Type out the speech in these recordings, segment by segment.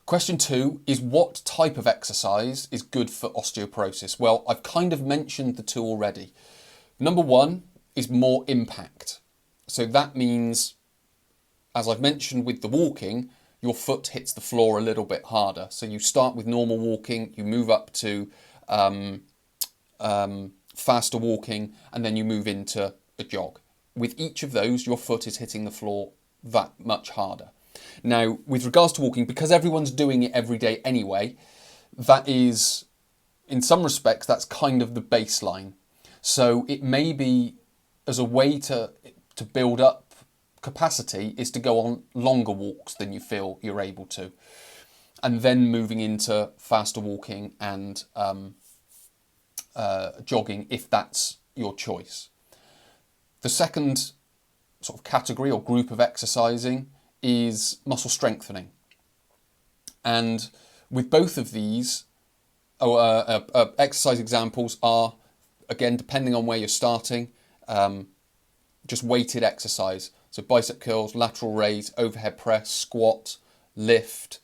Question 2 is, what type of exercise is good for osteoporosis? Well, I've kind of mentioned the two already. Number 1 is more impact. So that means, as I've mentioned with the walking, your foot hits the floor a little bit harder. So you start with normal walking, you move up to faster walking, and then you move into a jog. With each of those, your foot is hitting the floor that much harder. Now, with regards to walking, because everyone's doing it every day anyway, that is, in some respects, that's kind of the baseline. So it may be, as a way to build up capacity, is to go on longer walks than you feel you're able to, and then moving into faster walking and jogging if that's your choice. The second sort of category or group of exercising is muscle strengthening. And with both of these, exercise examples are, again, depending on where you're starting, just weighted exercise. So bicep curls, lateral raise, overhead press, squat, lift,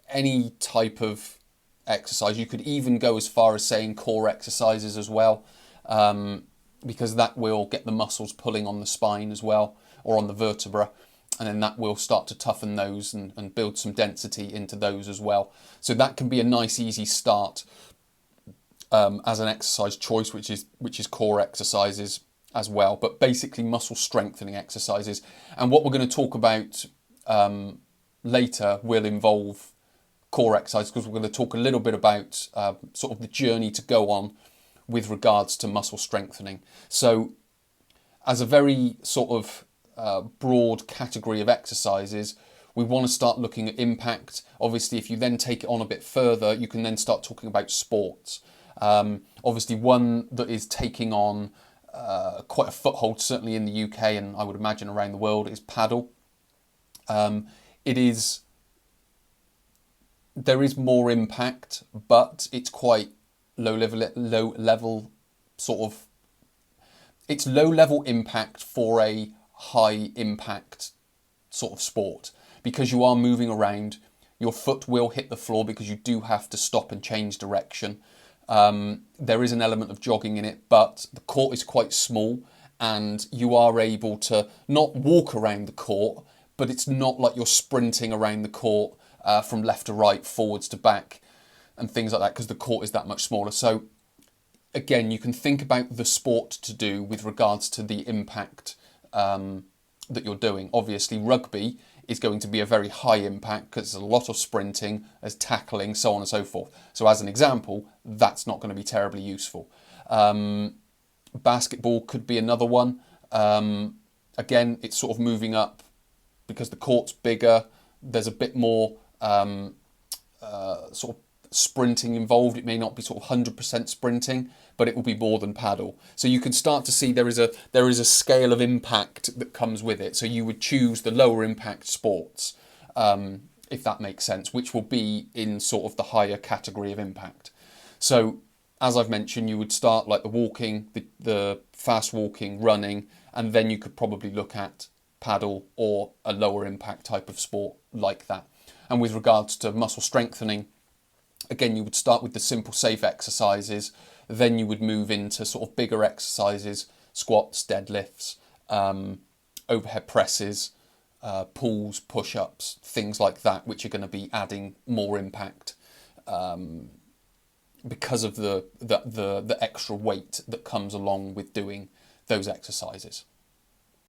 any type of exercise. You could even go as far as saying core exercises as well, because that will get the muscles pulling on the spine as well, or on the vertebra, and then that will start to toughen those and build some density into those as well. So that can be a nice easy start as an exercise choice, which is core exercises as well, but basically muscle strengthening exercises. And what we're going to talk about later will involve core exercise, because we're going to talk a little bit about sort of the journey to go on with regards to muscle strengthening. So as a very sort of broad category of exercises, we want to start looking at impact. Obviously, if you then take it on a bit further, you can then start talking about sports. Obviously, one that is taking on quite a foothold, certainly in the UK, and I would imagine around the world, is paddle. There is more impact, but it's quite low level sort of. It's low level impact for a high impact sort of sport, because you are moving around. Your foot will hit the floor because you do have to stop and change direction. There is an element of jogging in it, but the court is quite small and you are able to not walk around the court, but it's not like you're sprinting around the court from left to right, forwards to back and things like that, because the court is that much smaller. So again, you can think about the sport to do with regards to the impact that you're doing. Obviously, rugby is going to be a very high impact because there's a lot of sprinting, there's tackling, so on and so forth. So as an example, that's not going to be terribly useful. Basketball could be another one. Again, it's sort of moving up because the court's bigger. There's a bit more sort of sprinting involved. It may not be sort of 100% sprinting, but it will be more than paddle. So you can start to see there is a scale of impact that comes with it. So you would choose the lower impact sports, if that makes sense, which will be in sort of the higher category of impact. So as I've mentioned, you would start like the walking, the fast walking, running, and then you could probably look at paddle or a lower impact type of sport like that. And with regards to muscle strengthening, again, you would start with the simple, safe exercises. Then you would move into sort of bigger exercises, squats, deadlifts, overhead presses, pulls, push-ups, things like that, which are going to be adding more impact because of the extra weight that comes along with doing those exercises.